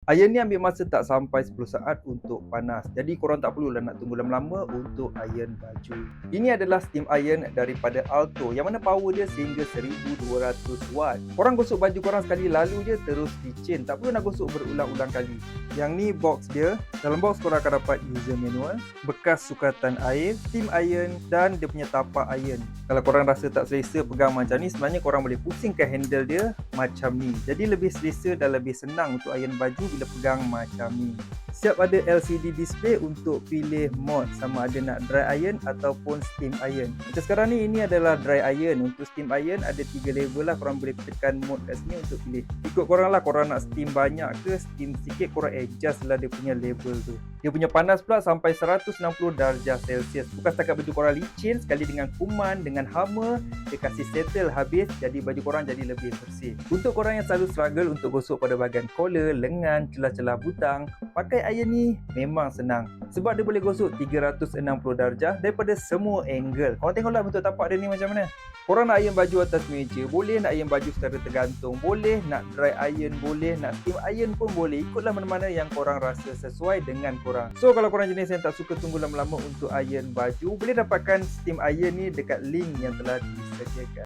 Iron ni ambil masa tak sampai 10 saat untuk panas. Jadi korang tak perlulah nak tunggu lama-lama untuk iron baju. Ini adalah steam iron daripada Alto yang mana power dia sehingga 1200 watt. Korang gosok baju korang sekali lalu je terus licin. Tak perlu nak gosok berulang-ulang kali. Yang ni box dia. Dalam box korang akan dapat user manual, bekas sukatan air, steam iron dan dia punya tapak iron. Kalau korang rasa tak selesa pegang macam ni, sebenarnya korang boleh pusingkan handle dia macam ni. Jadi lebih selesa dan lebih senang untuk iron baju bila pegang macam ni. Siap ada LCD display untuk pilih mode sama ada nak dry iron ataupun steam iron. Macam sekarang ni, ini adalah dry iron. Untuk steam iron ada 3 level lah, korang boleh tekan mode kat sini untuk pilih. Ikut korang lah, korang nak steam banyak ke steam sikit, korang adjust lah dia punya level tu. Dia punya panas pula sampai 160 darjah Celsius. Bukan setakat baju korang licin, sekali dengan kuman, dengan hama, dia kasih settle habis, jadi baju korang jadi lebih bersih. Untuk korang yang selalu struggle untuk gosok pada bahagian collar, lengan, celah-celah butang, pakai iron ni memang senang. Sebab dia boleh gosok 360 darjah daripada semua angle. Korang tengoklah bentuk tapak dia ni macam mana. Korang nak iron baju atas meja, boleh nak iron baju secara tergantung, boleh nak dry iron, boleh nak steam iron pun boleh. Ikutlah mana-mana yang korang rasa sesuai dengan korang. So kalau korang jenis yang tak suka tunggu lama-lama untuk iron baju, boleh dapatkan steam iron ni dekat link yang telah disediakan.